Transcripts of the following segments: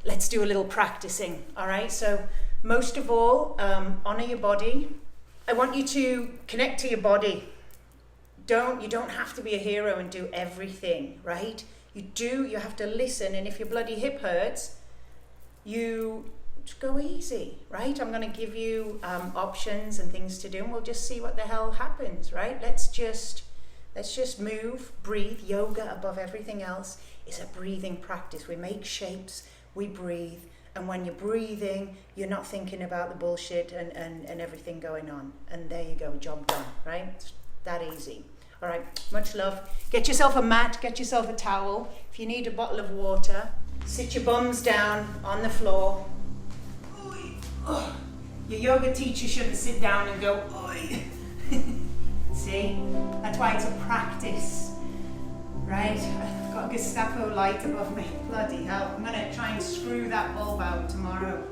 let's do a little practicing, all right? So most of all, honor your body. I want you to connect to your body. You don't have to be a hero and do everything, right? You have to listen, and if your bloody hip hurts, you just go easy, right? I'm going to give you options and things to do, and we'll just see what the hell happens, right? Let's just move, breathe. Yoga, above everything else, is a breathing practice. We make shapes, we breathe, and when you're breathing, you're not thinking about the bullshit and everything going on. And there you go, job done, right? It's that easy. All right, much love. Get yourself a mat, get yourself a towel. If you need a bottle of water, sit your bums down on the floor. Oh. Your yoga teacher shouldn't sit down and go, oi. See, that's why it's a practice, right? I've got a Gestapo light above me, bloody hell. I'm gonna try and screw that bulb out tomorrow.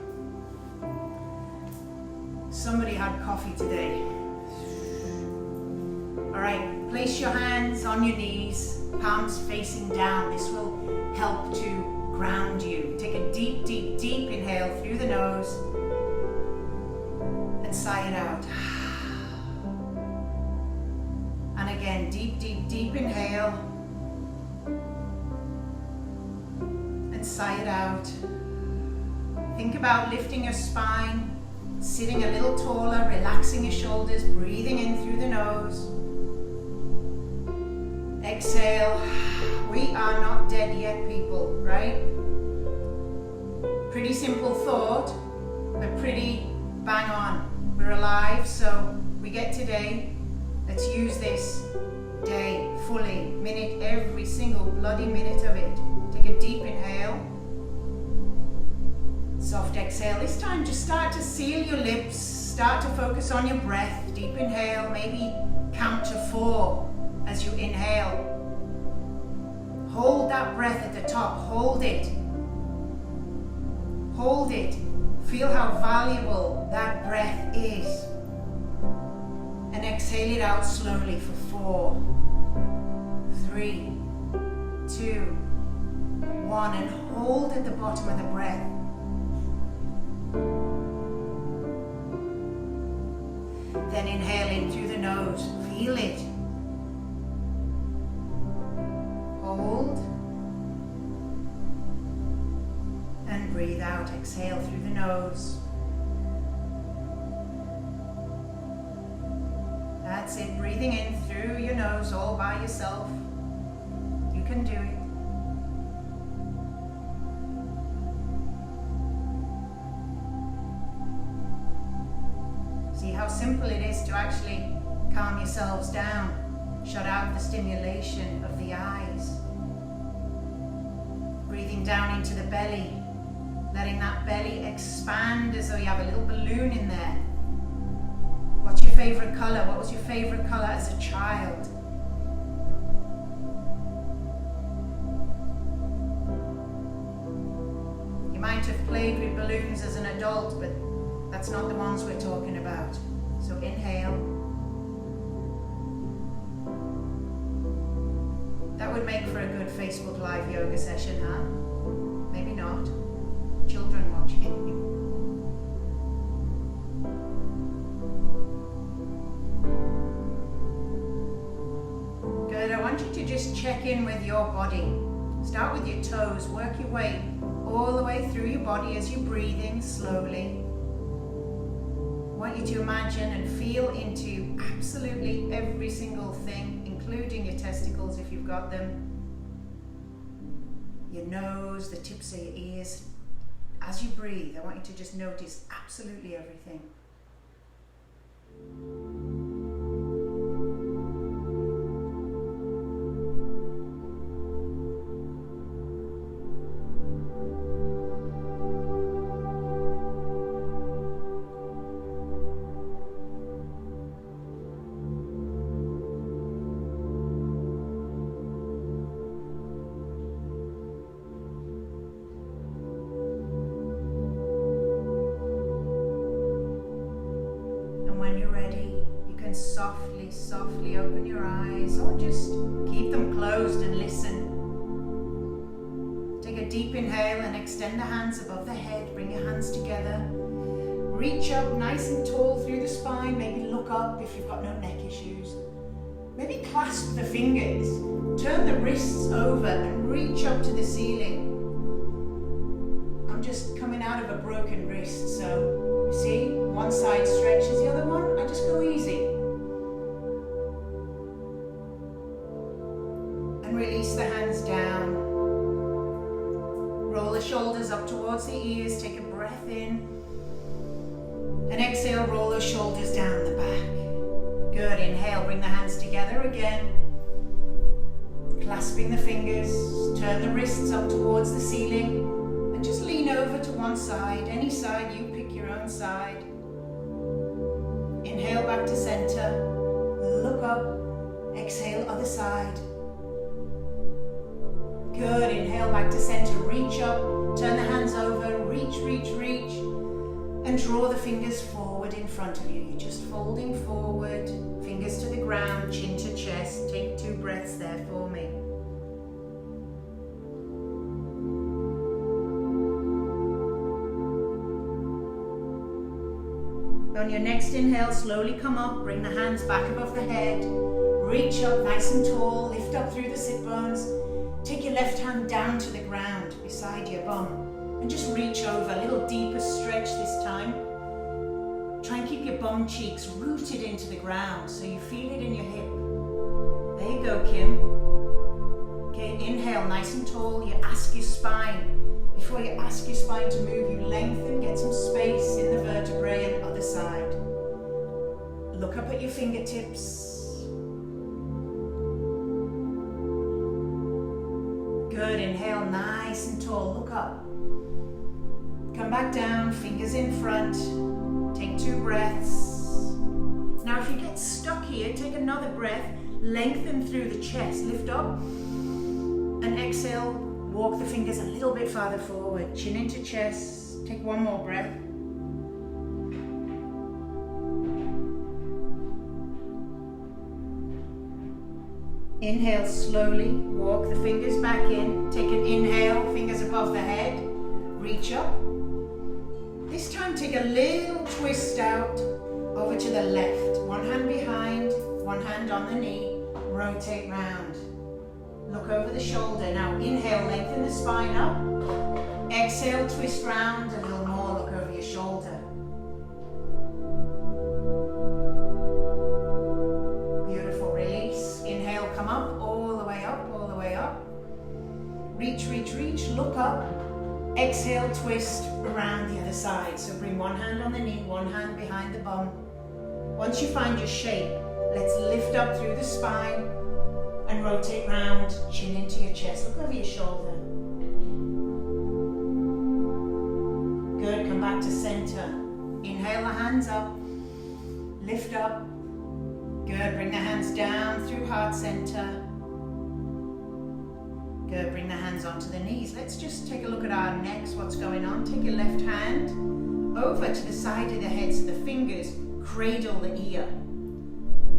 Somebody had coffee today. All right, place your hands on your knees, palms facing down. This will help to ground you. Take a deep, deep, deep inhale through the nose and sigh it out. And again, deep, deep, deep inhale and sigh it out. Think about lifting your spine, sitting a little taller, relaxing your shoulders, breathing in through the nose. Exhale. We are not dead yet, people, right? Pretty simple thought, but pretty bang on. We're alive, so we get today. Let's use this day fully, every single bloody minute of it. Take a deep inhale, soft exhale. This time just start to seal your lips, start to focus on your breath. Deep inhale, maybe count to 4 as you inhale. Hold that breath at the top, hold it. Hold it. Feel how valuable that breath is. And exhale it out slowly for 4, 3, 2, 1, and hold at the bottom of the breath. Then inhale in through the nose, feel it. Hold. And breathe out, exhale through the nose. That's it, breathing in through your nose all by yourself. You can do it. See how simple it is to actually calm yourselves down. Shut out the stimulation of the eyes. Breathing down into the belly. Letting that belly expand as though you have a little balloon in there. What's your favorite color? What was your favorite color as a child? You might have played with balloons as an adult, but that's not the ones we're talking about. So inhale. That would make for a good Facebook Live yoga session, huh? Maybe not. Children watching. Good, I want you to just check in with your body. Start with your toes, work your way all the way through your body as you're breathing slowly. I want you to imagine and feel into absolutely every single thing, including your testicles if you've got them, your nose, the tips of your ears. As you breathe, I want you to just notice absolutely everything. Softly open your eyes, or just keep them closed and listen. Take a deep inhale and extend the hands above the head. Bring your hands together. Reach up nice and tall through the spine. Maybe look up if you've got no neck issues. Maybe clasp the fingers. Turn the wrists over and reach up to the ceiling. I'm just coming out of a broken wrist, so you see, one side stretches the other one. I just go easy. And release the hands down. Roll the shoulders up towards the ears. Take a breath in. And exhale, roll those shoulders down the back. Good, inhale, bring the hands together again. Clasping the fingers, turn the wrists up towards the ceiling. And just lean over to one side, any side, you pick your own side. Inhale back to center, look up, exhale, other side. Good, inhale back to center, reach up, turn the hands over, reach, reach, reach. And draw the fingers forward in front of you. You're just folding forward, fingers to the ground, chin to chest. Take 2 breaths there for me. On your next inhale, slowly come up, bring the hands back above the head. Reach up nice and tall, lift up through the sit bones. Take your left hand down to the ground beside your bum. And just reach over, a little deeper stretch this time. Try and keep your bum cheeks rooted into the ground so you feel it in your hip. There you go, Kim. Okay, inhale, nice and tall. You ask your spine. Before you ask your spine to move, you lengthen, get some space in the vertebrae and other side. Look up at your fingertips. Good, inhale, nice and tall. Look up. Come back down, fingers in front. Take 2 breaths. Now if you get stuck here, take another breath. Lengthen through the chest. Lift up. And exhale. Walk the fingers a little bit farther forward. Chin into chest. Take 1 more breath. Inhale slowly. Walk the fingers back in. Take an inhale. Fingers above the head. Reach up. This time take a little twist out over to the left. 1 hand behind, 1 hand on the knee. Rotate round. Look over the shoulder. Now inhale, lengthen the spine up. Exhale, twist round a little more. Look over your shoulder. Beautiful, release. Inhale, come up, all the way up, all the way up. Reach, reach, reach, look up. Exhale, twist around the other side. So bring 1 hand on the knee, 1 hand behind the bum. Once you find your shape, let's lift up through the spine and rotate round, chin into your chest. Look over your shoulder. Good, come back to center. Inhale the hands up, lift up. Good, bring the hands down through heart center. Good, bring the hands onto the knees. Let's just take a look at our necks, what's going on. Take your left hand over to the side of the head so the fingers cradle the ear.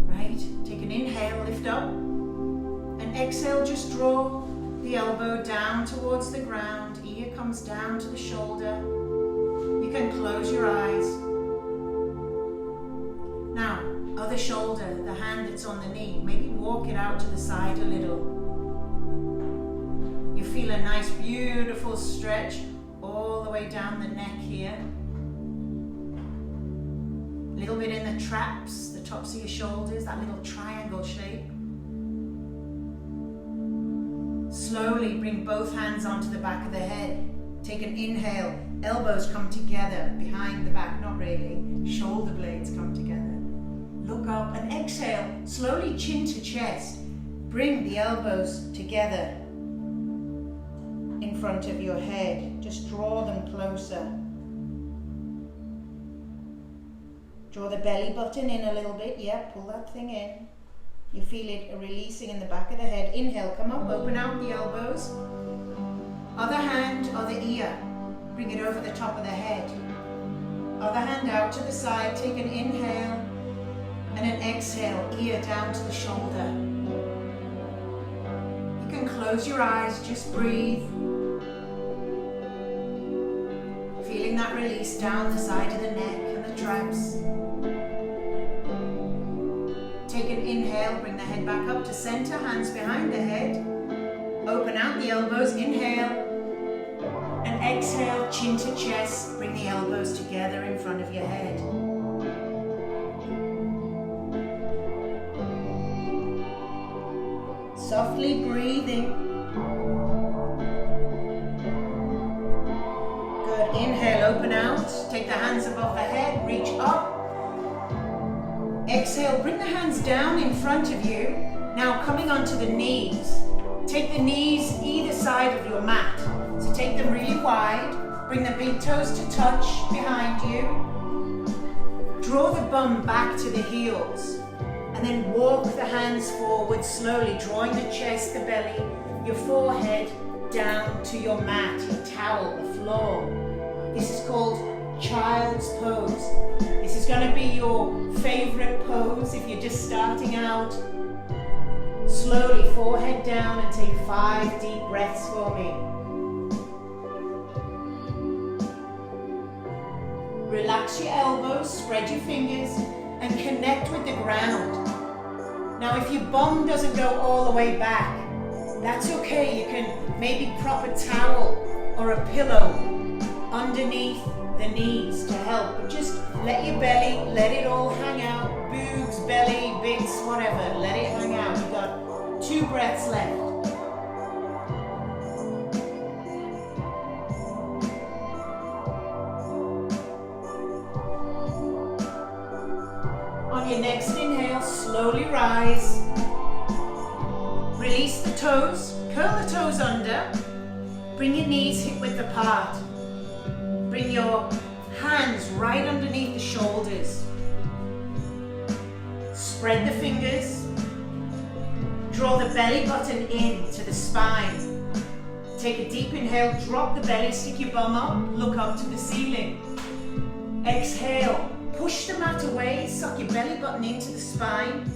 Right? Take an inhale, lift up. And exhale, just draw the elbow down towards the ground. Ear comes down to the shoulder. You can close your eyes. Now, other shoulder, the hand that's on the knee, maybe walk it out to the side a little. You feel a nice, beautiful stretch all the way down the neck here. A little bit in the traps, the tops of your shoulders, that little triangle shape. Slowly bring both hands onto the back of the head. Take an inhale, elbows come together behind the back, not really, shoulder blades come together. Look up and exhale, slowly chin to chest. Bring the elbows together in front of your head. Just draw them closer. Draw the belly button in a little bit. Yeah, pull that thing in. You feel it releasing in the back of the head. Inhale, come up, open out the elbows. Other hand, other ear. Bring it over the top of the head. Other hand out to the side. Take an inhale and an exhale. Ear down to the shoulder. You can close your eyes, just breathe. taking that release down the side of the neck and the traps. Take an inhale, bring the head back up to center, hands behind the head. Open out the elbows, inhale. And exhale, chin to chest, bring the elbows together in front of your head. Softly breathing. Good, inhale, open out, take the hands above the head, reach up. Exhale, bring the hands down in front of you. Now coming onto the knees. Take the knees either side of your mat. So take them really wide. Bring the big toes to touch behind you. Draw the bum back to the heels. And then walk the hands forward slowly, drawing the chest, the belly, your forehead down to your mat, your towel, the floor. This is called child's pose. This is going to be your favorite pose if you're just starting out. Slowly, forehead down, and take 5 deep breaths for me. Relax your elbows, spread your fingers, and connect with the ground. Now, if your bum doesn't go all the way back, that's okay. You can maybe prop a towel or a pillow underneath the knees to help. But just let your belly, let it all hang out. Boobs, belly, bits, whatever. Let it hang out. You've got 2 breaths left. On your next inhale, slowly rise. Release the toes, curl the toes under. Bring your knees hip width apart. Bring your hands right underneath the shoulders. Spread the fingers. Draw the belly button in to the spine. Take a deep inhale, drop the belly, stick your bum up, look up to the ceiling. Exhale, push the mat away, suck your belly button into the spine.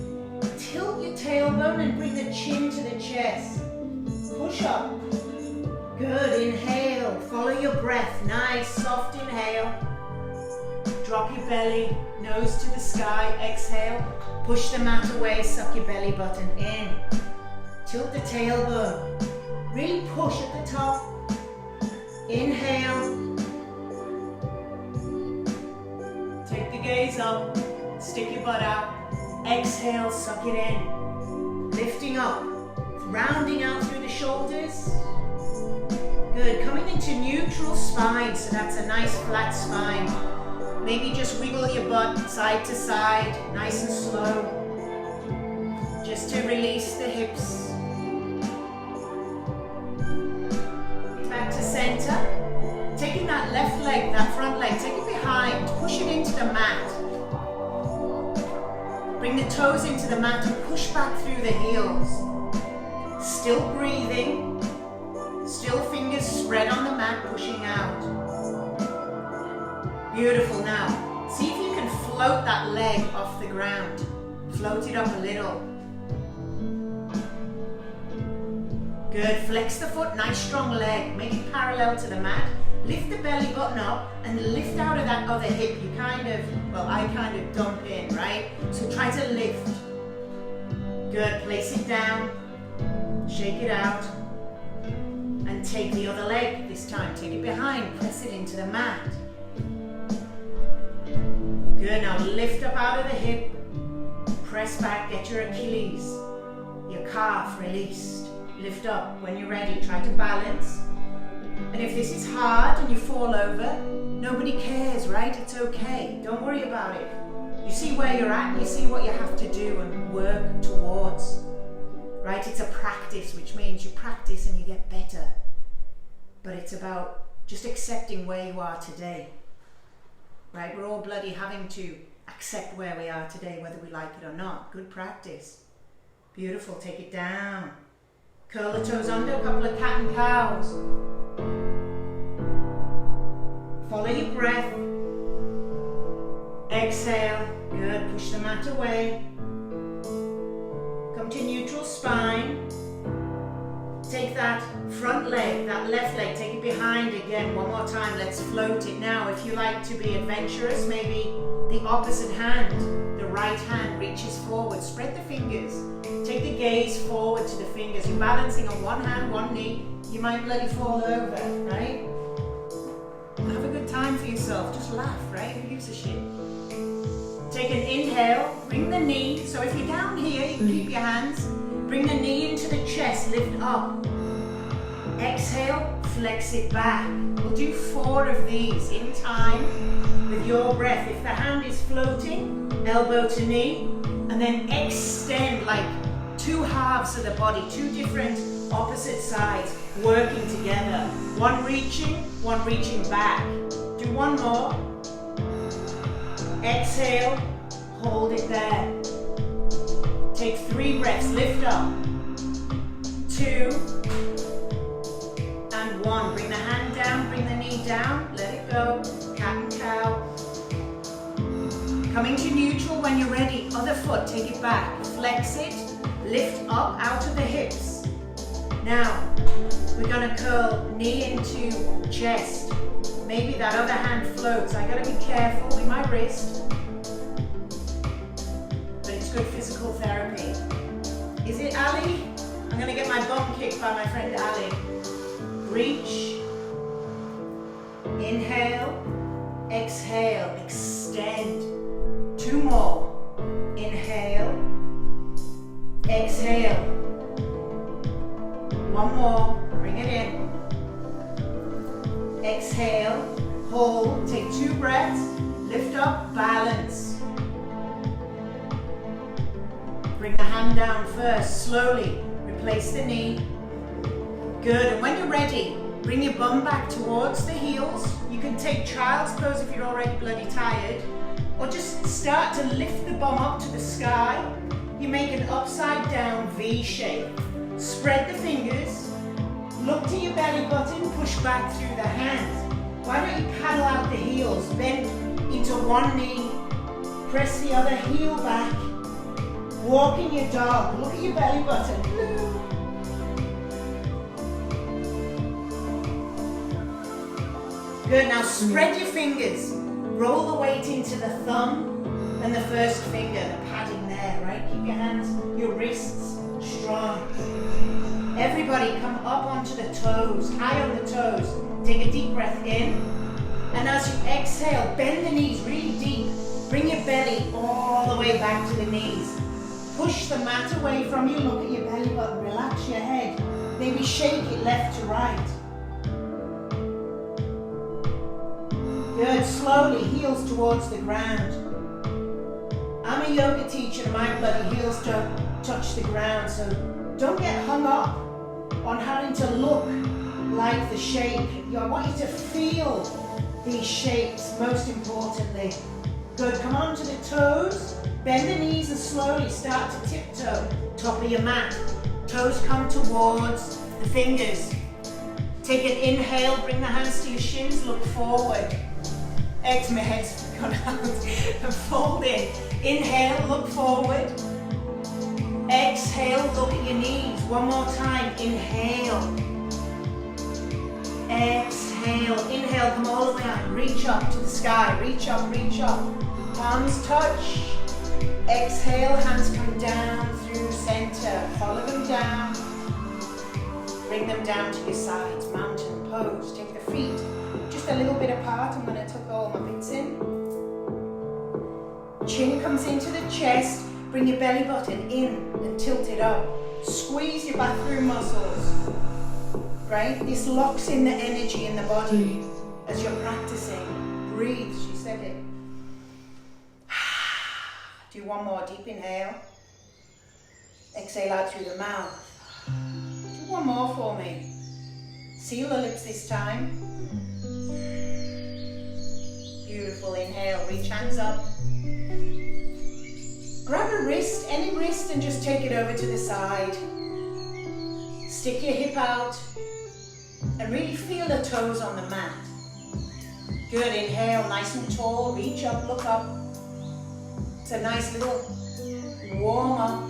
Tilt your tailbone and bring the chin to the chest. Push up. Good, inhale, follow your breath, nice, soft inhale. Drop your belly, nose to the sky, exhale. Push the mat away, suck your belly button in. Tilt the tailbone. Really push at the top. Inhale. Take the gaze up. Stick your butt out. Exhale, suck it in. Lifting up. Rounding out through the shoulders. Good. Coming into neutral spine, so that's a nice flat spine. Maybe just wiggle your butt side to side, nice and slow, just to release the hips. Back to center. Taking that left leg, that front leg, take it behind, push it into the mat. Bring the toes into the mat and push back through the heels. Still breathing, still fingers spread on the mat, pushing out. Beautiful. Now, see if you can float that leg off the ground. Float it up a little. Good. Flex the foot, nice strong leg. Make it parallel to the mat. Lift the belly button up and lift out of that other hip. You I kind of dump in, right? So try to lift. Good. Place it down. Shake it out. And take the other leg this time. Take it behind. Press it into the mat. Good, now lift up out of the hip, press back, get your Achilles, your calf released. Lift up. When you're ready, try to balance. And if this is hard and you fall over, nobody cares, right? It's okay. Don't worry about it. You see where you're at and you see what you have to do and work towards. Right? It's a practice, which means you practice and you get better. But it's about just accepting where you are today. Right? We're all bloody having to accept where we are today, whether we like it or not. Good practice. Beautiful. Take it down. Curl the toes under, a couple of cat and cows. Follow your breath. Exhale. Good. Push the mat away. Come to neutral spine. Take that front leg, that left leg, take it behind again. One more time, let's float it. Now, if you like to be adventurous, maybe the opposite hand, the right hand reaches forward. Spread the fingers. Take the gaze forward to the fingers. You're balancing on one hand, one knee. You might bloody fall over, right? Have a good time for yourself. Just laugh, right? Who gives a shit? Take an inhale, bring the knee. So if you're down here, you can keep your hands. Bring the knee into the chest, lift up. Exhale, flex it back. We'll do 4 of these in time with your breath. If the hand is floating, elbow to knee, and then extend like 2 halves of the body, 2 different opposite sides working together. One reaching back. Do 1 more. Exhale, hold it there. Take 3 breaths, lift up. 2 and 1. Bring the hand down, bring the knee down, let it go. Cat and cow. Coming to neutral when you're ready. Other foot, take it back. Flex it, lift up out of the hips. Now, we're gonna curl knee into chest. Maybe that other hand floats. I gotta be careful with my wrist. But it's good physical therapy. Is it Ali? I'm gonna get my bum kicked by my friend Ali. Reach. Inhale. Exhale. Extend. 2 more. Inhale. Exhale. 1 more. Bring it in. Exhale, hold, take 2 breaths, lift up, balance. Bring the hand down first, slowly, replace the knee. Good, and when you're ready, bring your bum back towards the heels. You can take child's pose if you're already bloody tired, or just start to lift the bum up to the sky. You make an upside down V shape. Spread the fingers. Look to your belly button, push back through the hands. Why don't you paddle out the heels, bend into one knee, press the other heel back, walk in your dog, look at your belly button. Good, now spread your fingers, roll the weight into the thumb and the first finger, the padding there, right? Keep your hands, your wrists strong. Everybody come up onto the toes, high on the toes. Take a deep breath in. And as you exhale, bend the knees really deep. Bring your belly all the way back to the knees. Push the mat away from you. Look at your belly button. Relax your head. Maybe shake it left to right. Good. Slowly, heels towards the ground. I'm a yoga teacher and my bloody heels don't touch the ground, so don't get hung up on having to look like the shape. I want you to feel these shapes, most importantly. Good, come on to the toes, bend the knees and slowly start to tiptoe, top of your mat. Toes come towards the fingers. Take an inhale, bring the hands to your shins, look forward. Exhale, my head's gone out, and fold in. Inhale, look forward. Exhale, look at your knees. 1 more time. Inhale. Exhale. Inhale, come all the way up. Reach up to the sky. Reach up, reach up. Palms touch. Exhale, hands come down through center. Follow them down. Bring them down to your sides. Mountain pose. Take the feet just a little bit apart. I'm going to tuck all my bits in. Chin comes into the chest. Bring your belly button in and tilt it up. Squeeze your bathroom muscles, right? This locks in the energy in the body as you're practicing. Breathe, she said it. Do 1 more, deep inhale. Exhale out through the mouth. Do 1 more for me. Seal the lips this time. Beautiful, inhale, reach hands up. Grab a wrist, any wrist, and just take it over to the side. Stick your hip out and really feel the toes on the mat. Good, inhale, nice and tall, reach up, look up. It's a nice little warm up.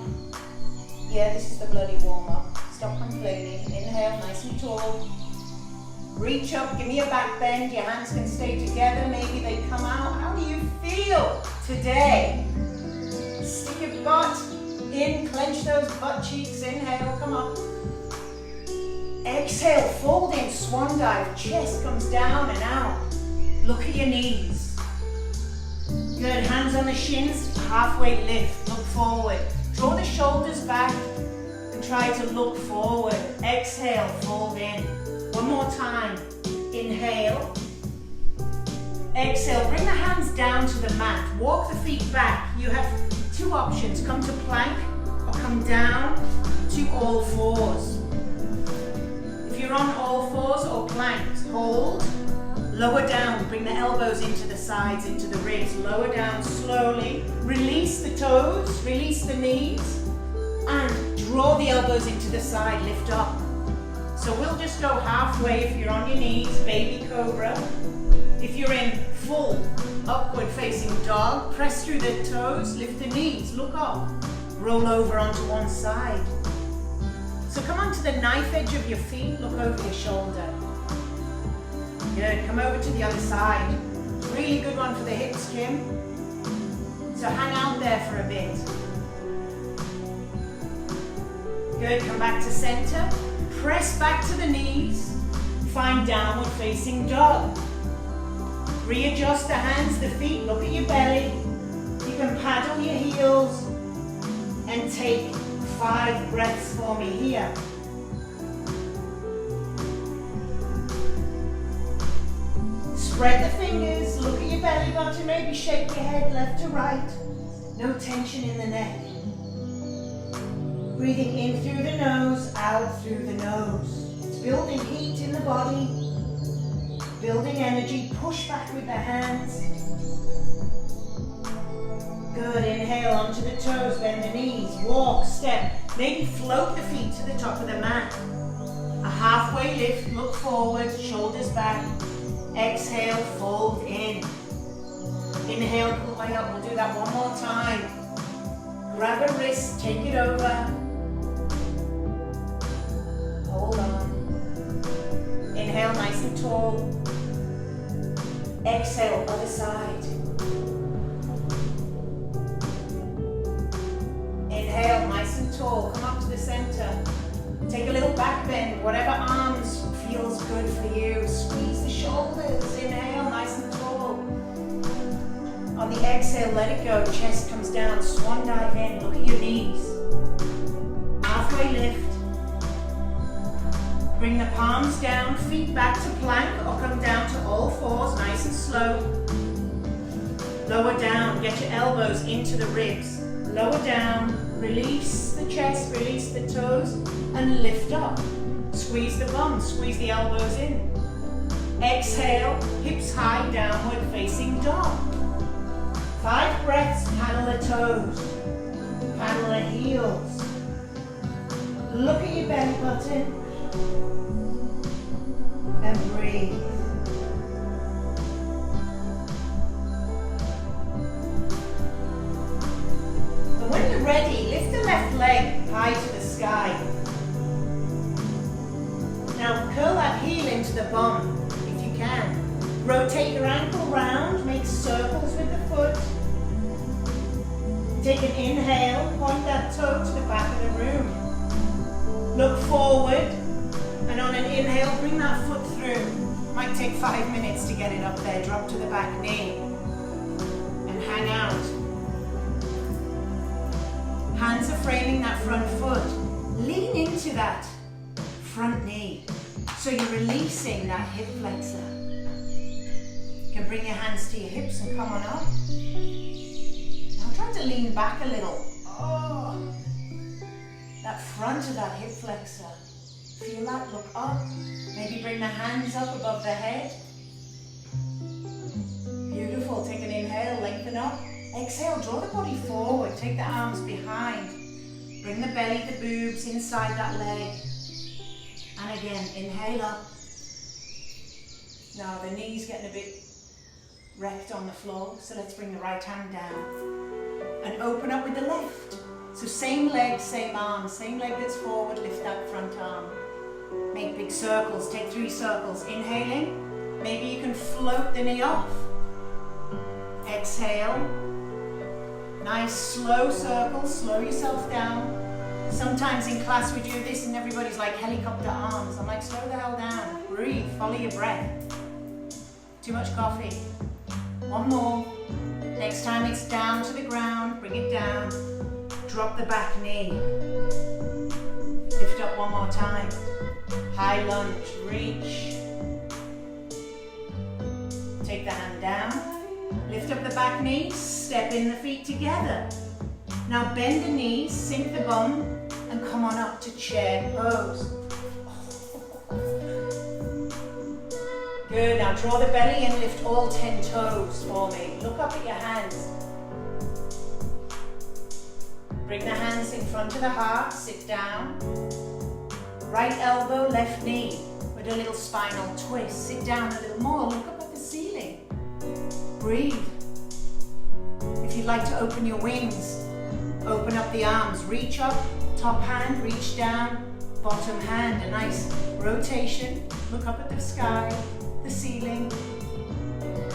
Yeah, this is the bloody warm up. Stop complaining. Inhale, nice and tall. Reach up, give me a back bend. Your hands can stay together. Maybe they come out. How do you feel today? Stick your butt in, clench those butt cheeks. Inhale, come up. Exhale, fold in, swan dive. Chest comes down and out. Look at your knees. Good, hands on the shins, halfway lift, look forward. Draw the shoulders back and try to look forward. Exhale, fold in. One more time. Inhale. Exhale, bring the hands down to the mat. Walk the feet back. You have two options. Come to plank or come down to all fours. If you're on all fours or planks, hold. Lower down, bring the elbows into the sides, into the ribs. Lower down slowly. Release the toes, release the knees. And draw the elbows into the side, lift up. So we'll just go halfway if you're on your knees, baby cobra. If you're in full upward facing dog, press through the toes, lift the knees, look up. Roll over onto one side. So come onto the knife edge of your feet, look over your shoulder. Good, come over to the other side. Really good one for the hips, Kim. So hang out there for a bit. Good, come back to center. Press back to the knees. Find downward facing dog. Readjust the hands, the feet, look at your belly. You can paddle your heels and take 5 breaths for me here. Spread the fingers, look at your belly button, maybe shake your head left to right. No tension in the neck. Breathing in through the nose, out through the nose. It's building heat in the body, building energy. Push back with the hands. Good, inhale onto the toes, bend the knees, walk, step. Maybe float the feet to the top of the mat. A halfway lift, look forward, shoulders back. Exhale, fold in. Inhale, pull way up. We'll do that one more time. Grab a wrist, take it over. Hold on. Inhale, nice and tall. Exhale, other side. Inhale, nice and tall. Come up to the center. Take a little back bend. Whatever arms feels good for you. Squeeze the shoulders. Inhale, nice and tall. On the exhale, let it go. Chest comes down. Swan dive in. Look at your knees. Halfway lift. Bring the palms down, feet back to plank or come down to all fours, nice and slow. Lower down, get your elbows into the ribs. Lower down, release the chest, release the toes, and lift up. Squeeze the bum, squeeze the elbows in. Exhale, hips high, downward facing dog. 5 breaths, paddle the toes, paddle the heels. Look at your belly button. And breathe. And when you're ready, lift the left leg high to the sky. Now curl that heel into the bum if you can. Rotate your ankle round, make circles with the foot. Take an inhale, point that toe to the back of the room. Look forward. And on an inhale, bring that foot through. Might take 5 minutes to get it up there. Drop to the back knee. And hang out. Hands are framing that front foot. Lean into that front knee. So you're releasing that hip flexor. You can bring your hands to your hips and come on up. Now try to lean back a little. Oh, that front of that hip flexor. Feel that, look up. Maybe bring the hands up above the head. Beautiful, take an inhale, lengthen up. Exhale, draw the body forward, take the arms behind. Bring the belly, the boobs inside that leg. And again, inhale up. Now the knees getting a bit wrecked on the floor, so let's bring the right hand down. And open up with the left. So same leg, same arm, same leg that's forward, lift that front arm. Make big circles, take 3 circles. Inhaling, maybe you can float the knee off. Exhale. Nice slow circles, slow yourself down. Sometimes in class we do this and everybody's like helicopter arms. I'm like, slow the hell down, breathe, follow your breath. Too much coffee. One more. Next time it's down to the ground, bring it down. Drop the back knee. Lift up one more time. High lunge, reach. Take the hand down. Lift up the back knee, step in the feet together. Now bend the knees, sink the bum, and come on up to chair pose. Good, now draw the belly and lift all 10 toes for me. Look up at your hands. Bring the hands in front of the heart, sit down. Right elbow, left knee, with a little spinal twist. Sit down a little more, look up at the ceiling. Breathe. If you'd like to open your wings, open up the arms, reach up, top hand, reach down, bottom hand, a nice rotation. Look up at the sky, the ceiling.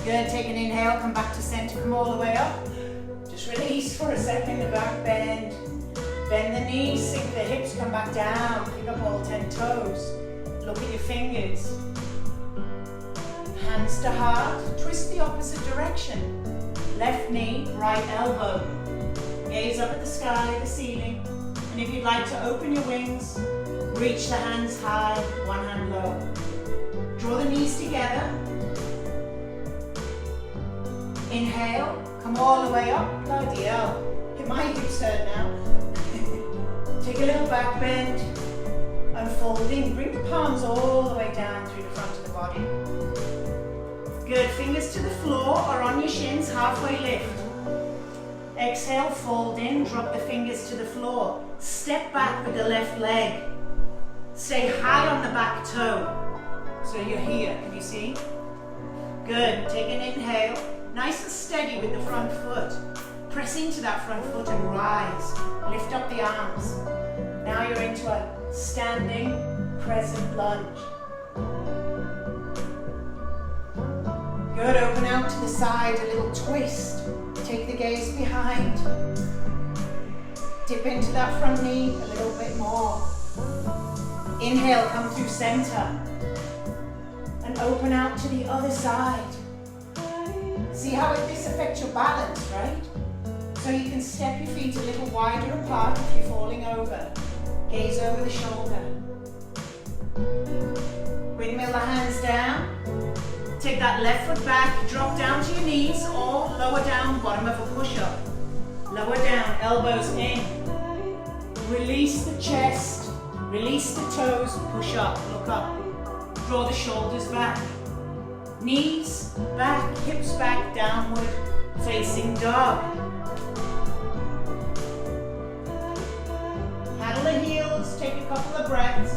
Good, take an inhale, come back to center, come all the way up. Just release for a second, the back bend. Bend the knees, sink the hips, come back down, pick up all 10 toes. Look at your fingers. Hands to heart, twist the opposite direction. Left knee, right elbow. Gaze up at the sky, the ceiling. And if you'd like to open your wings, reach the hands high, one hand low. Draw the knees together. Inhale, come all the way up. Bloody hell, my hips hurt now. Take a little back bend, unfolding. Bring the palms all the way down through the front of the body. Good, fingers to the floor or on your shins, halfway lift. Exhale, fold in, drop the fingers to the floor. Step back with the left leg. Stay high on the back toe. So you're here, can you see? Good, take an inhale. Nice and steady with the front foot. Press into that front foot and rise. Lift up the arms. Now you're into a standing crescent lunge. Good, open out to the side, a little twist. Take the gaze behind. Dip into that front knee a little bit more. Inhale, come through center. And open out to the other side. See how this affects your balance, right? So you can step your feet a little wider apart if you're falling over. Gaze over the shoulder. Windmill the hands down. Take that left foot back, drop down to your knees or lower down, bottom of a push-up. Lower down, elbows in. Release the chest, release the toes, push up, look up. Draw the shoulders back. Knees back, hips back, downward, facing dog. Paddle the heels, take a couple of breaths.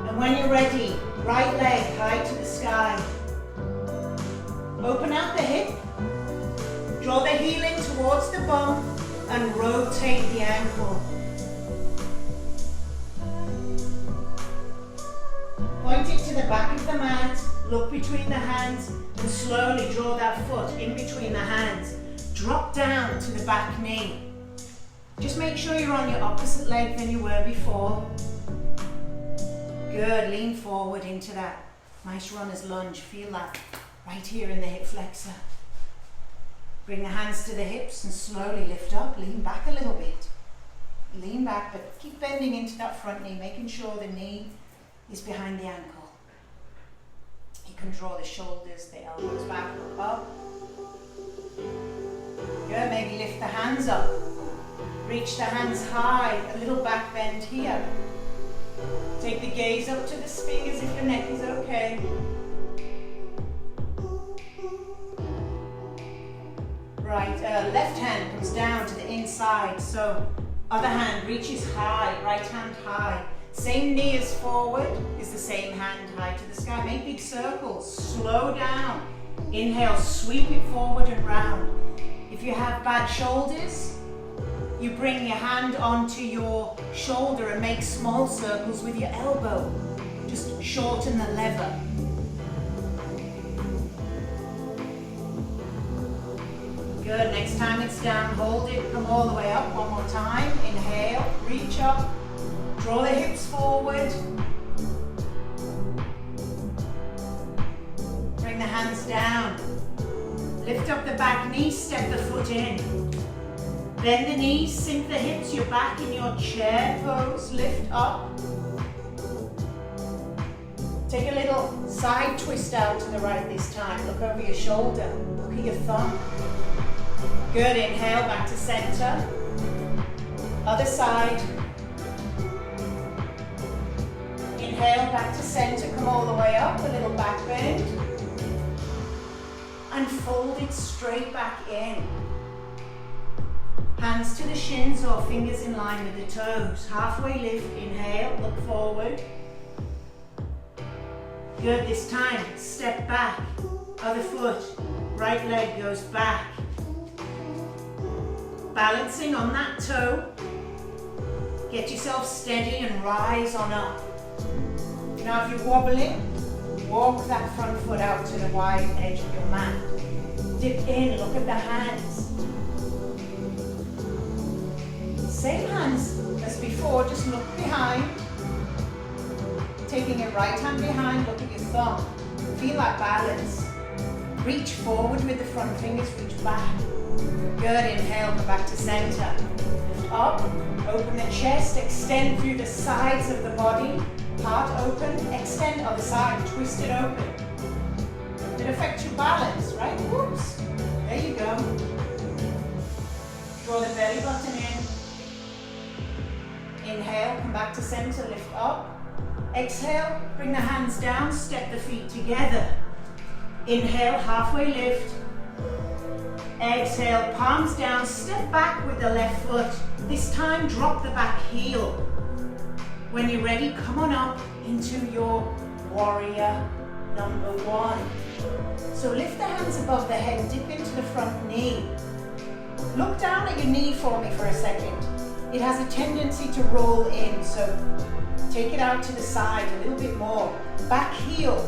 And when you're ready, right leg high to the sky. Open out the hip. Draw the heel in towards the bum and rotate the ankle. Point it to the back of the mat. Look between the hands and slowly draw that foot in between the hands. Drop down to the back knee. Just make sure you're on your opposite leg than you were before. Good, lean forward into that nice runner's lunge. Feel that right here in the hip flexor. Bring the hands to the hips and slowly lift up. Lean back a little bit. Lean back, but keep bending into that front knee, making sure the knee is behind the ankle. You can draw the shoulders, the elbows back, look up. Good, maybe lift the hands up. Reach the hands high, a little back bend here. Take the gaze up to the fingers if your neck is okay. Right, left hand comes down to the inside, so other hand reaches high, right hand high. Same knee is forward, is the same hand high to the sky. Make big circles, slow down. Inhale, sweep it forward and round. If you have bad shoulders, you bring your hand onto your shoulder and make small circles with your elbow. Just shorten the lever. Good, next time it's down, hold it, come all the way up, one more time. Inhale, reach up, draw the hips forward. Bring the hands down. Lift up the back knee, step the foot in. Bend the knees, sink the hips, you're back in your chair pose, lift up. Take a little side twist out to the right this time. Look over your shoulder, look at your thumb. Good, inhale, back to center. Other side. Inhale, back to center, come all the way up, a little back bend. And fold it straight back in. Hands to the shins or fingers in line with the toes. Halfway lift, inhale, look forward. Good, this time, step back, other foot, right leg goes back. Balancing on that toe. Get yourself steady and rise on up. Now if you're wobbling, walk that front foot out to the wide edge of your mat. Dip in, look at the hands. Same hands as before, just look behind. Taking your right hand behind, look at your thumb. Feel that balance. Reach forward with the front fingers, reach back. Good, inhale, come back to center. Lift up, open the chest, extend through the sides of the body. Heart open, extend other side, twist it open. It affects your balance, right? Whoops. There you go. Draw the belly button in. Inhale, come back to center, lift up. Exhale, bring the hands down, step the feet together. Inhale, halfway lift. Exhale, palms down, step back with the left foot. This time, drop the back heel. When you're ready, come on up into your warrior number one. So lift the hands above the head, dip into the front knee. Look down at your knee for me for a second. It has a tendency to roll in, so take it out to the side a little bit more. Back heel,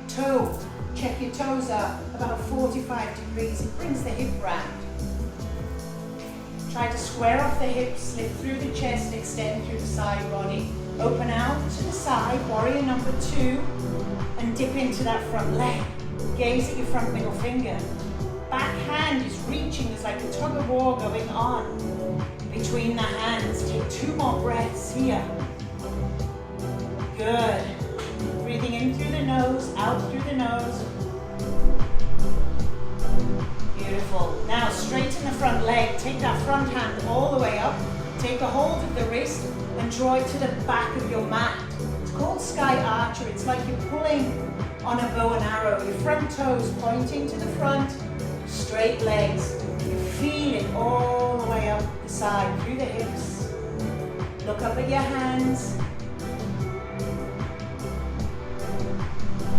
toe. Check your toes up, about 45 degrees. It brings the hip round. Try to square off the hips, lift through the chest, extend through the side body. Open out to the side, warrior number two, and dip into that front leg. Gaze at your front middle finger. Back hand is reaching, there's like a tug of war going on between the hands. Take 2 more breaths here. Good. Breathing in through the nose, out through the nose. Beautiful. Now straighten the front leg. Take that front hand all the way up. Take a hold of the wrist and draw it to the back of your mat. It's called sky archer. It's like you're pulling on a bow and arrow. Your front toes pointing to the front, straight legs. You feel it all the way up the side, through the hips. Look up at your hands.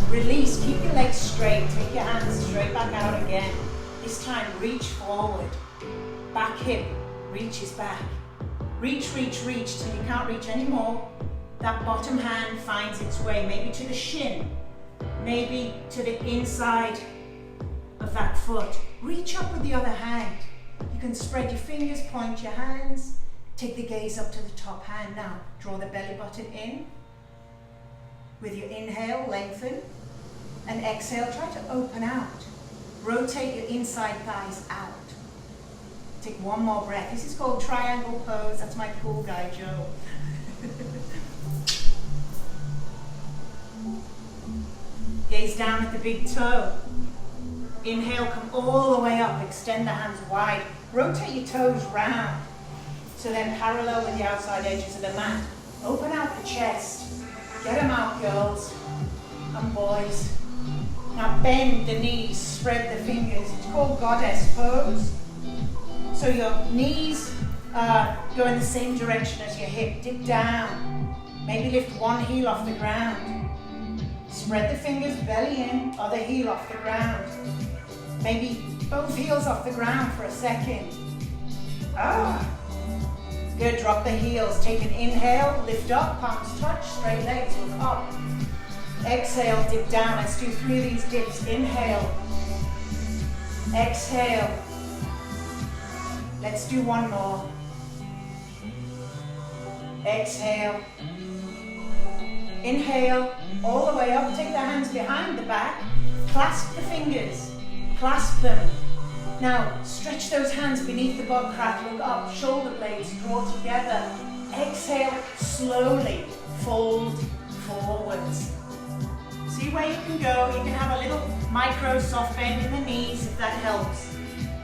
Release, keep your legs straight, take your hands straight back out again. This time reach forward, back hip reaches back. Reach, reach, reach till you can't reach anymore. That bottom hand finds its way maybe to the shin, maybe to the inside of that foot. Reach up with the other hand. You can spread your fingers, point your hands, take the gaze up to the top hand. Now draw the belly button in. With your inhale, lengthen, and exhale, try to open out. Rotate your inside thighs out. Take 1 more breath. This is called triangle pose. That's my cool guy, Joe. Gaze down at the big toe. Inhale, come all the way up. Extend the hands wide. Rotate your toes round. So then parallel with the outside edges of the mat. Open out the chest. Get them out, girls and boys. Now bend the knees, spread the fingers. It's called goddess pose. So your knees go in the same direction as your hip. Dip down. Maybe lift one heel off the ground. Spread the fingers, belly in, other heel off the ground. Maybe both heels off the ground for a second. Good, drop the heels. Take an inhale, lift up, palms touch, straight legs, look up. Exhale, dip down. Let's do 3 of these dips. Inhale. Exhale. Let's do 1 more. Exhale. Inhale, all the way up. Take the hands behind the back. Clasp the fingers. Clasp them. Now, stretch those hands beneath the butt crack. Look up. Shoulder blades draw together. Exhale, slowly fold forwards. See where you can go. You can have a little micro soft bend in the knees if that helps.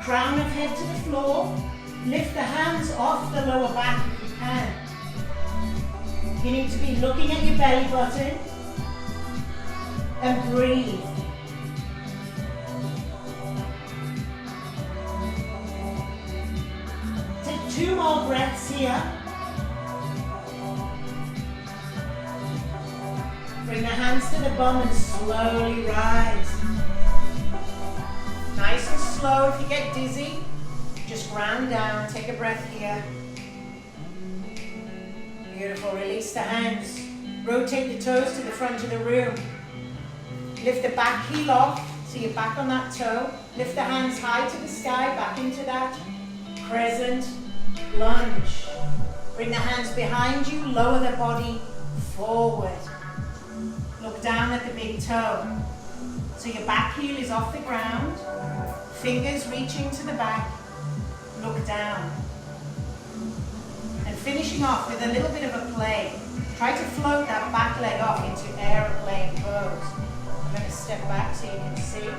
Crown of head to the floor. Lift the hands off the lower back if you can. You need to be looking at your belly button and breathe. Take 2 more breaths here. Bring the hands to the bum and slowly rise. Nice and slow. If you get dizzy, just ground down. Take a breath here. Beautiful. Release the hands. Rotate the toes to the front of the room. Lift the back heel off, so you're back on that toe. Lift the hands high to the sky, back into that crescent lunge. Bring the hands behind you, lower the body forward. Look down at the big toe. So your back heel is off the ground, fingers reaching to the back. Look down. And finishing off with a little bit of a play. Try to float that back leg off into aeroplane pose. I'm going to step back so you can see.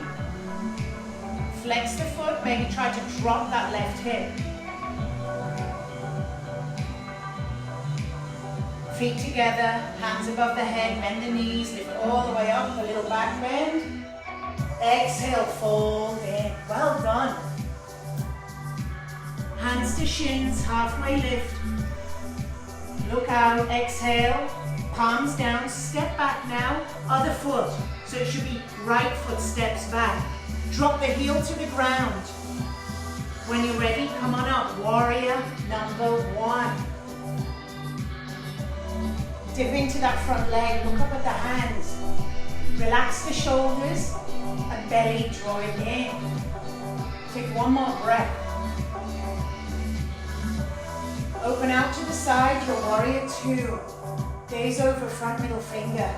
Flex the foot, maybe try to drop that left hip. Feet together, hands above the head, bend the knees, lift all the way up, a little back bend. Exhale, fold in. Well done. Hands to shins, halfway lift. Look out, exhale, palms down, step back now, other foot. So it should be right foot steps back. Drop the heel to the ground. When you're ready, come on up, warrior number 1. Dip into that front leg, look up at the hands. Relax the shoulders and belly drawing in. Take 1 more breath. Open out to the side, your warrior 2. Gaze over front middle finger.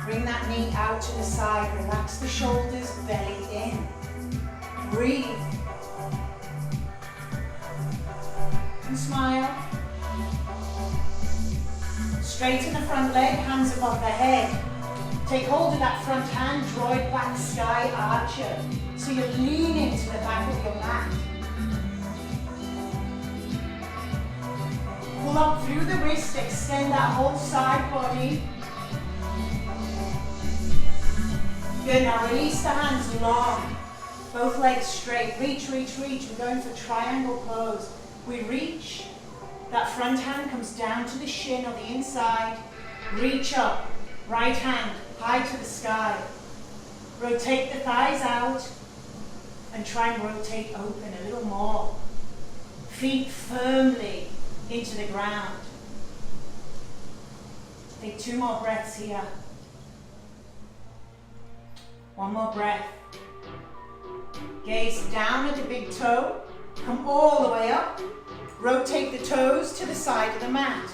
Bring that knee out to the side. Relax the shoulders, belly in. Breathe. And smile. Straighten the front leg, hands above the head. Take hold of that front hand, draw it back, sky archer. So you lean into the back of your mat. Pull up through the wrist, extend that whole side body. Good, now release the hands long. Both legs straight, reach, reach, reach. We're going for triangle pose. We reach, that front hand comes down to the shin or the inside. Reach up, right hand high to the sky. Rotate the thighs out and try and rotate open a little more. Feet firmly into the ground. Take 2 more breaths here. 1 more breath. Gaze down at the big toe. Come all the way up. Rotate the toes to the side of the mat.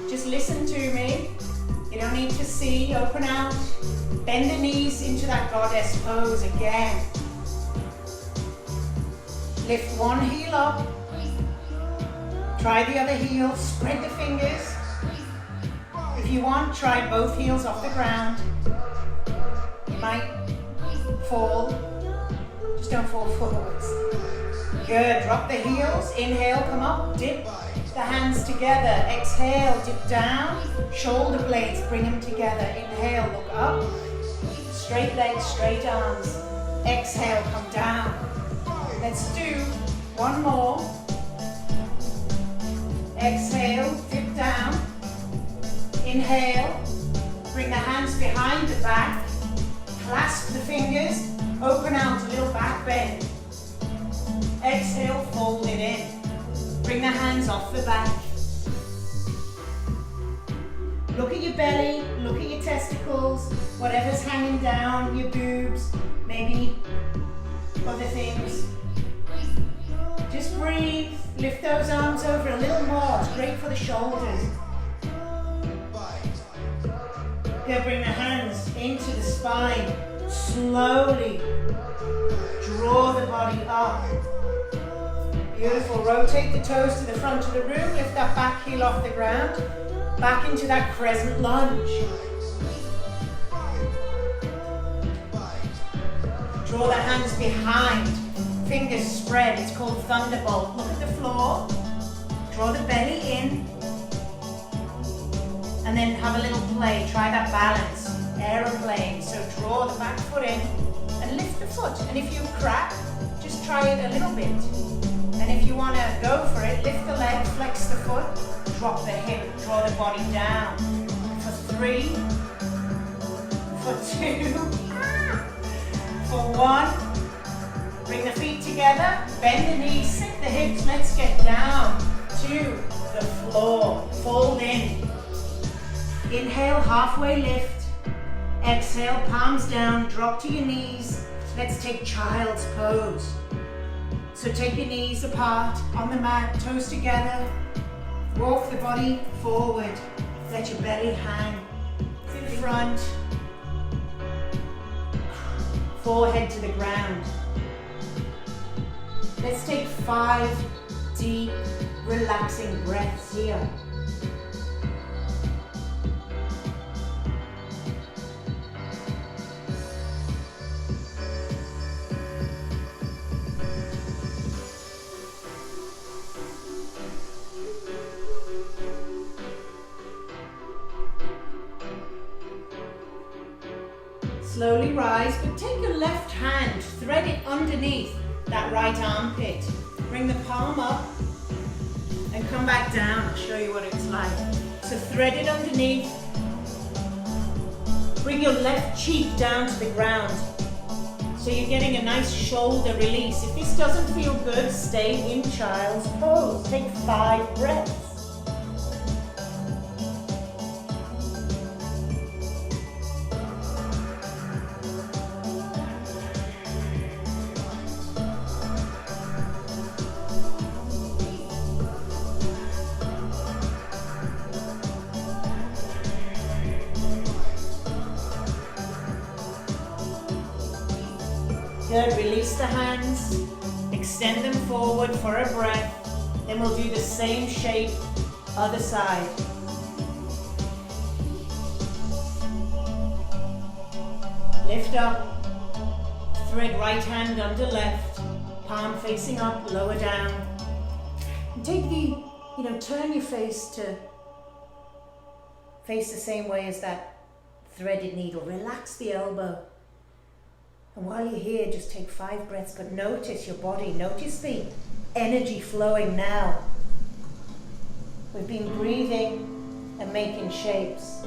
Just listen to me. You don't need to see. Open out. Bend the knees into that goddess pose again. Lift one heel up. Try the other heel. Spread the fingers. If you want, try both heels off the ground. You might fall. Just don't fall forwards. Good. Drop the heels. Inhale, come up. Dip the hands together. Exhale, dip down. Shoulder blades, bring them together. Inhale, look up. Straight legs, straight arms. Exhale, come down. Let's do 1 more. Exhale, dip down. Inhale. Bring the hands behind the back. Clasp the fingers. Open out, a little back bend. Exhale, fold it in. Bring the hands off the back. Look at your belly, look at your testicles, whatever's hanging down, your boobs, maybe other things. Just breathe, lift those arms over a little more, it's great for the shoulders. Go, bring the hands into the spine, slowly draw the body up. Beautiful, rotate the toes to the front of the room, lift that back heel off the ground, back into that crescent lunge. Draw the hands behind, fingers spread, it's called thunderbolt. Look at the floor, draw the belly in, and then have a little play, try that balance, aeroplane. So draw the back foot in and lift the foot, and if you crack, just try it a little bit. And if you want to go for it, lift the leg, flex the foot, drop the hip, draw the body down. For 3, for 2, for 1. Bring the feet together, bend the knees, sit the hips, let's get down to the floor. Fold in. Inhale, halfway lift. Exhale, palms down, drop to your knees. Let's take child's pose. So take your knees apart on the mat, toes together. Walk the body forward. Let your belly hang in front. Forehead to the ground. Let's take 5 deep, relaxing breaths here. Slowly rise, but take your left hand, thread it underneath that right armpit. Bring the palm up and come back down. I'll show you what it's like. So thread it underneath. Bring your left cheek down to the ground. So you're getting a nice shoulder release. If this doesn't feel good, stay in child's pose. Take 5 breaths. Good, release the hands, extend them forward for a breath, then we'll do the same shape, other side. Lift up, thread right hand under left, palm facing up, lower down. And take the, turn your face to face the same way as that threaded needle. Relax the elbow. And while you're here, just take 5 breaths, but notice your body. Notice the energy flowing now. We've been breathing and making shapes.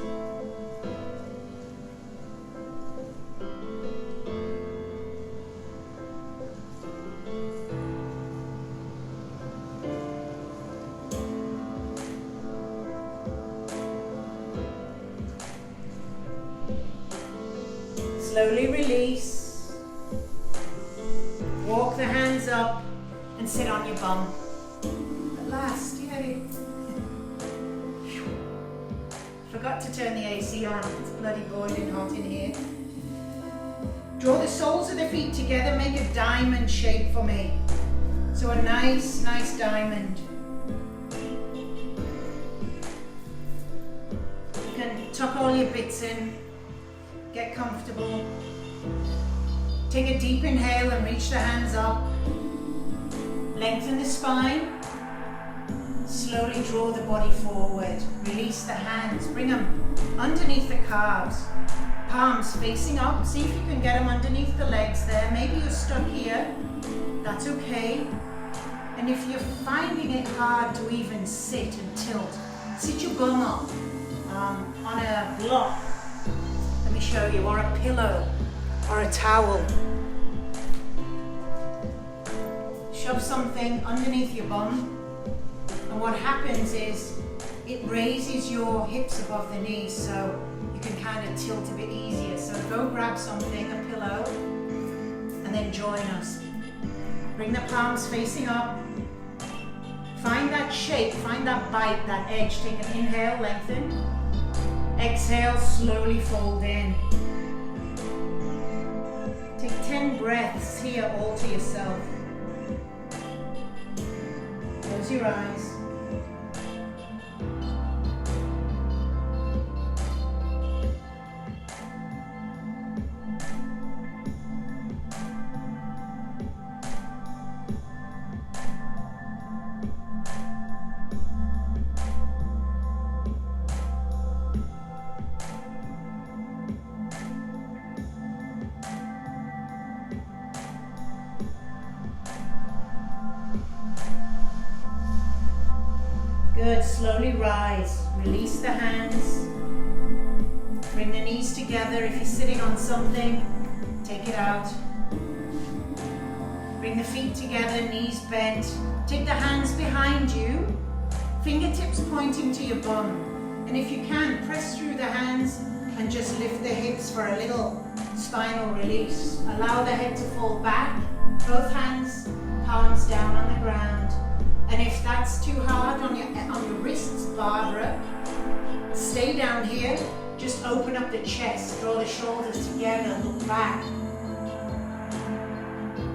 Slowly release. Walk the hands up and sit on your bum. At last, yay. Forgot to turn the AC on. It's bloody boiling hot in here. Draw the soles of the feet together, make a diamond shape for me. So a nice diamond. You can tuck all your bits in, get comfortable. Take a deep inhale and reach the hands up. Lengthen the spine. Slowly draw the body forward. Release the hands. Bring them underneath the calves. Palms facing up. See if you can get them underneath the legs there. Maybe you're stuck here. That's okay. And if you're finding it hard to even sit and tilt, sit your bum up on a block. Let me show you. Or a pillow. Or a towel. shove something underneath your bum, and what happens is it raises your hips above the knees so you can kind of tilt a bit easier. So go grab something, a pillow, and then join us. Bring the palms facing up. Find that shape, find that bite, that edge. Take an inhale, lengthen. Exhale, slowly fold in. Take 10 breaths here all to yourself. Close your eyes. Good, slowly rise, release the hands, bring the knees together. If you're sitting on something, take it out. Bring the feet together, knees bent. Take the hands behind you, fingertips pointing to your bum. And if you can, press through the hands and just lift the hips for a little spinal release. Allow the head to fall back, both hands, palms down on the ground. And if that's too hard on your wrists, Barbara, stay down here. Just open up the chest, draw the shoulders together, look back.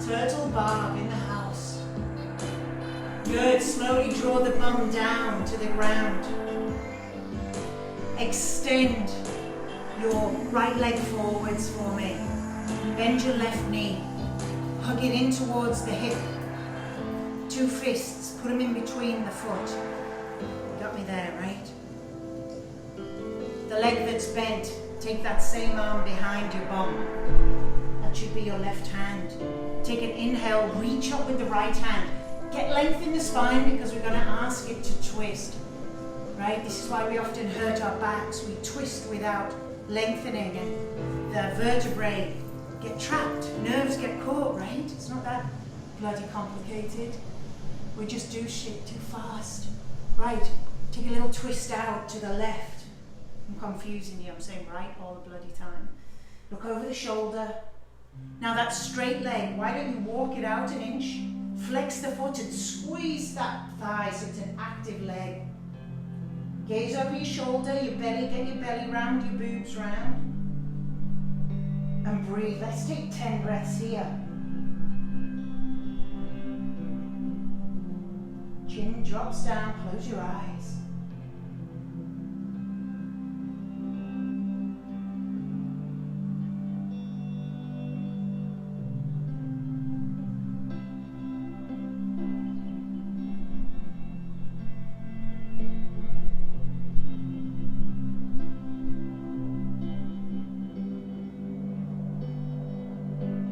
Turtle barb in the house. Good, slowly draw the bum down to the ground. Extend your right leg forwards for me. Bend your left knee. Hug it in towards the hip. Two fists, put them in between the foot. You got me there, right? The leg that's bent, take that same arm behind your bum. That should be your left hand. Take an inhale, reach up with the right hand. Get length in the spine because we're going to ask it to twist. Right? This is why we often hurt our backs. We twist without lengthening and the vertebrae get trapped. Nerves get caught, right? It's not that bloody complicated. We just do shit too fast. Right, take a little twist out to the left. I'm confusing you, I'm saying right all the bloody time. Look over the shoulder. Now that straight leg, why don't you walk it out an inch? Flex the foot and squeeze that thigh so it's an active leg. Gaze over your shoulder, your belly, get your belly round, your boobs round. And breathe. Let's take 10 breaths here. Chin drops down, close your eyes.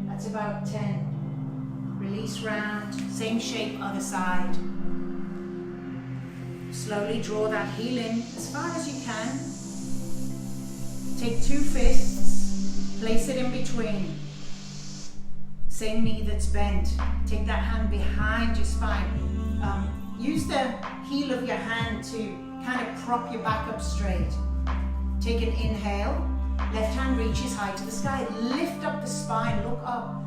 That's about 10. Release round, same shape, other side. Slowly draw that heel in as far as you can. Take two fists, place it in between. Same knee that's bent. Take that hand behind your spine. Use the heel of your hand to kind of prop your back up straight. Take an inhale. Left hand reaches high to the sky. Lift up the spine, look up.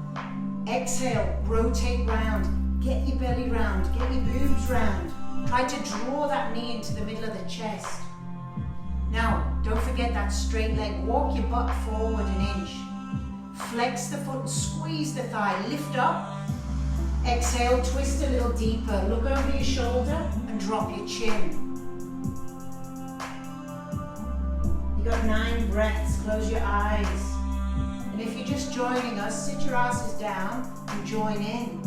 Exhale, rotate round. Get your belly round, get your boobs round. Try to draw that knee into the middle of the chest. Now, don't forget that straight leg. Walk your butt forward an inch. Flex the foot and squeeze the thigh. Lift up. Exhale, twist a little deeper. Look over your shoulder and drop your chin. You got 9 breaths. Close your eyes. And if you're just joining us, sit your asses down and join in.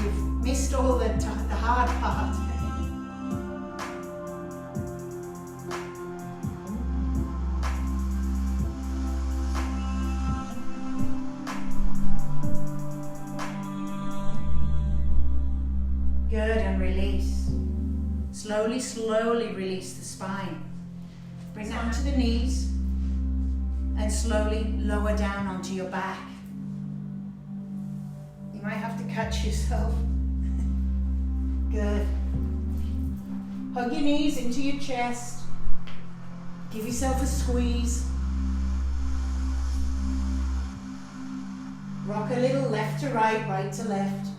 You've missed all the hard part. Good, and release. Slowly, slowly release the spine. Bring it onto the knees and slowly lower down onto your back. You might have to catch yourself. Good. Hug your knees into your chest. Give yourself a squeeze. Rock a little left to right, right to left.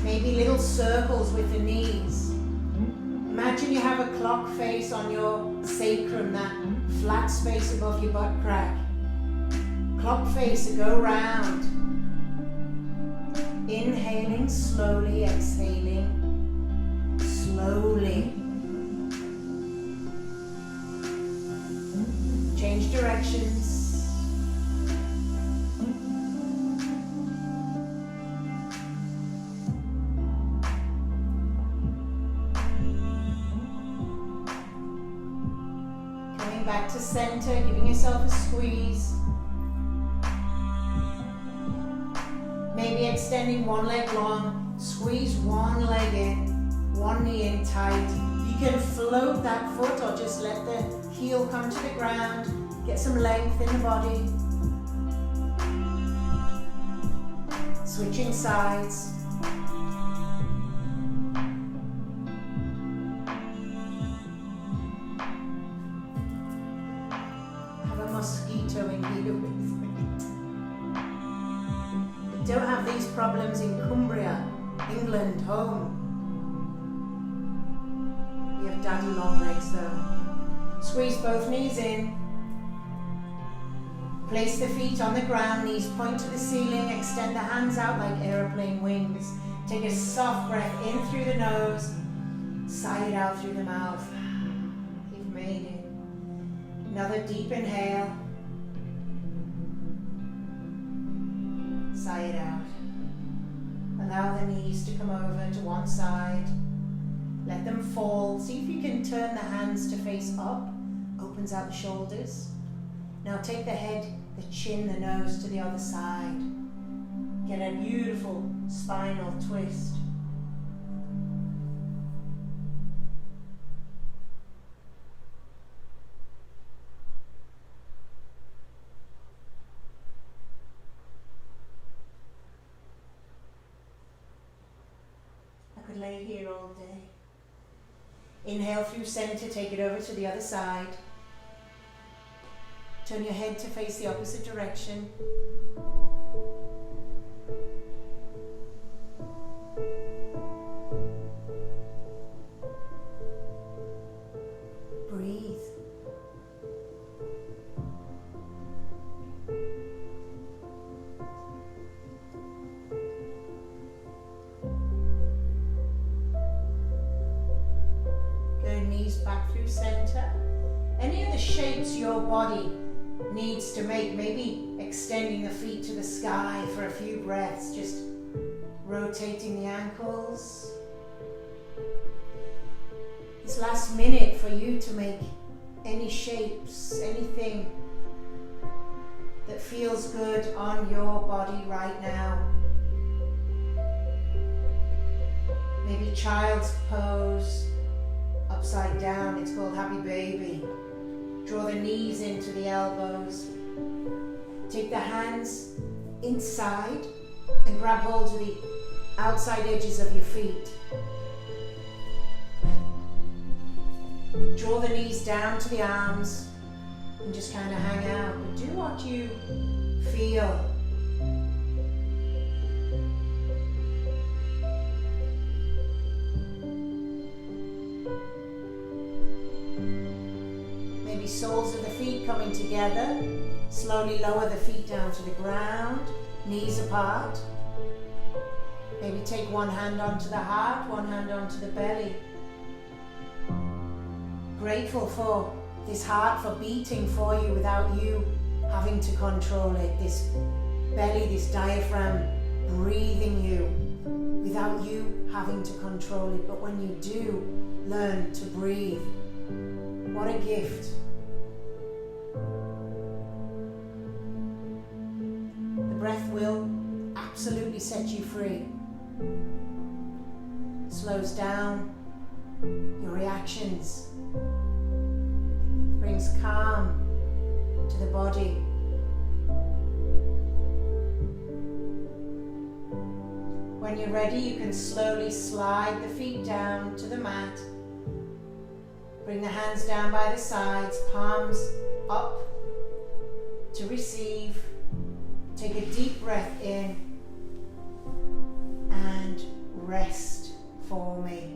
Maybe little circles with the knees. Imagine you have a clock face on your sacrum, that flat space above your butt crack. Clock face, go round. Inhaling slowly, exhaling slowly. Change directions. Coming back to center, giving yourself a squeeze. Maybe extending one leg long, squeeze one leg in, one knee in tight. You can float that foot or just let the heel come to the ground. Get some length in the body. Switching sides. Have a mosquito in here with me. Don't have these problems in Cumbria, England, home. We have daddy long legs though. Squeeze both knees in. Place the feet on the ground, knees point to the ceiling, extend the hands out like airplane wings. Take a soft breath in through the nose, sigh it out through the mouth. You've made it. Another deep inhale. Sigh it out. Allow the knees to come over to one side. Let them fall. See if you can turn the hands to face up. Opens out the shoulders. Now take the head, the chin, the nose to the other side. Get a beautiful spinal twist. Lay here all day. Inhale through center, take it over to the other side. Turn your head to face the opposite direction. Breathe. Back through center. Any of the shapes your body needs to make, maybe extending the feet to the sky for a few breaths, just rotating the ankles. This last minute for you to make any shapes, anything that feels good on your body right now. Maybe child's pose. Upside down, it's called Happy Baby. Draw the knees into the elbows. Take the hands inside and grab hold of the outside edges of your feet. Draw the knees down to the arms and just kind of hang out. But do what you feel. Soles of the feet coming together. Slowly lower the feet down to the ground, knees apart. Maybe take one hand onto the heart, one hand onto the belly. Grateful for this heart for beating for you without you having to control it. This belly, this diaphragm breathing you without you having to control it. But when you do learn to breathe, what a gift. Breath will absolutely set you free. Slows down your reactions. Brings calm to the body. When you're ready, you can slowly slide the feet down to the mat. Bring the hands down by the sides, palms up to receive. Take a deep breath in and rest for me.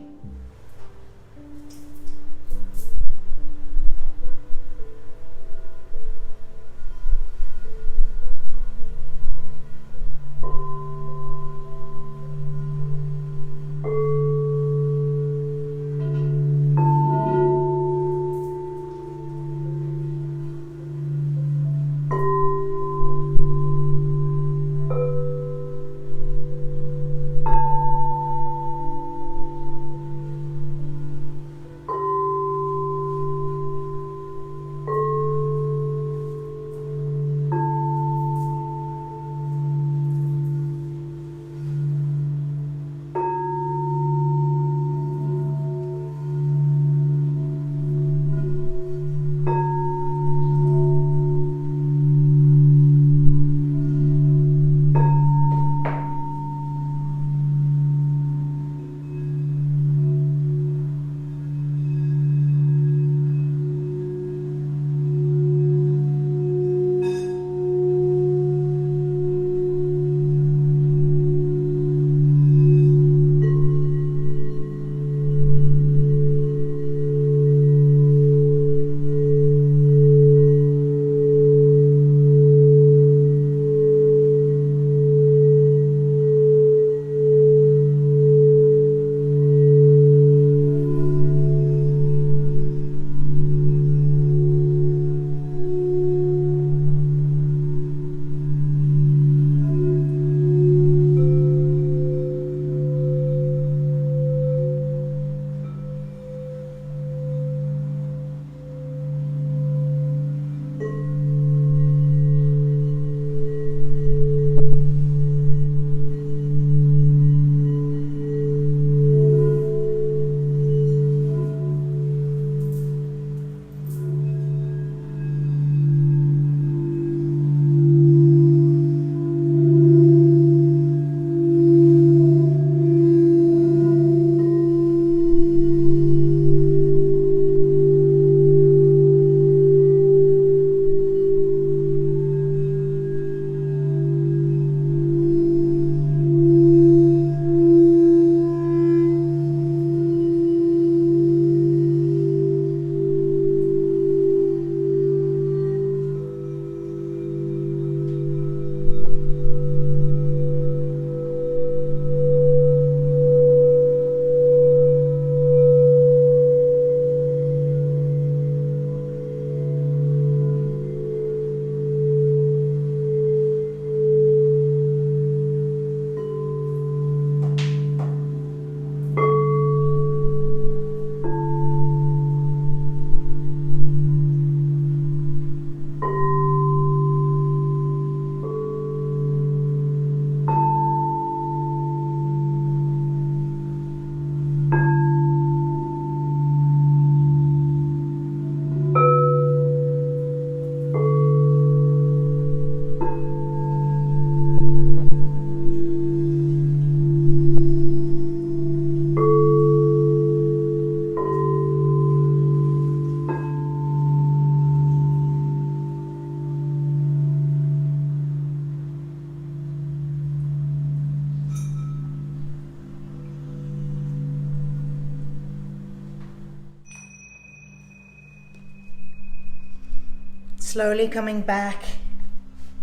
Slowly coming back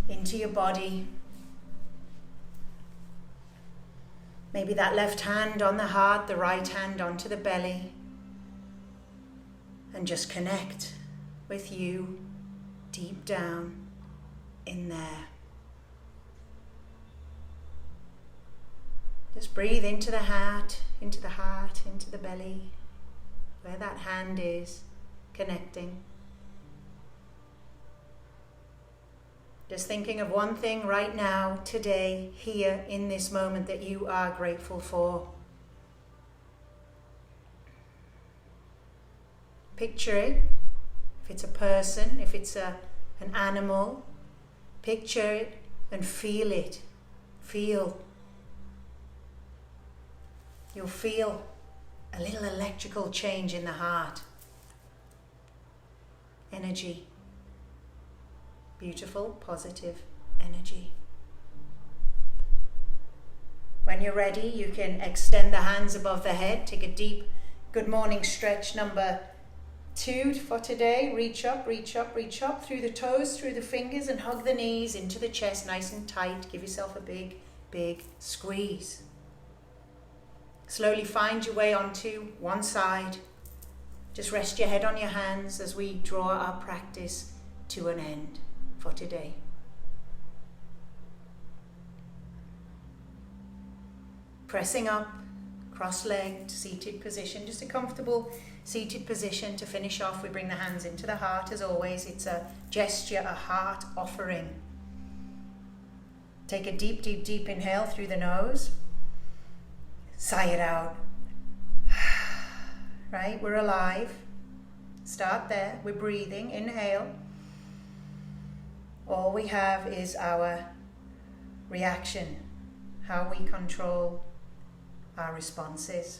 into your body. Maybe that left hand on the heart, the right hand onto the belly. And just connect with you deep down in there. Just breathe into the heart, into the belly, where that hand is connecting. Just thinking of one thing right now, today, here, in this moment that you are grateful for. Picture it. If it's a person, if it's an animal, picture it and feel it. Feel you'll feel a little electrical change in the heart. Energy. Beautiful, positive energy. When you're ready, you can extend the hands above the head. Take a deep good morning stretch number 2 for today. Reach up, reach up, reach up through the toes, through the fingers, and hug the knees into the chest nice and tight. Give yourself a big, big squeeze. Slowly find your way onto one side. Just rest your head on your hands as we draw our practice to an end for today. Pressing up, cross-legged, seated position, just a comfortable seated position to finish off. We bring the hands into the heart as always. It's a gesture, a heart offering. Take a deep, deep, deep inhale through the nose. Sigh it out. Right, we're alive. Start there. We're breathing. Inhale. All we have is our reaction, how we control our responses.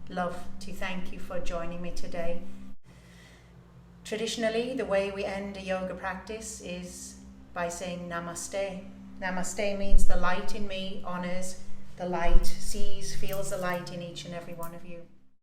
Love to thank you for joining me today. Traditionally, the way we end a yoga practice is by saying Namaste. Namaste means the light in me honors the light, sees, feels the light in each and every one of you.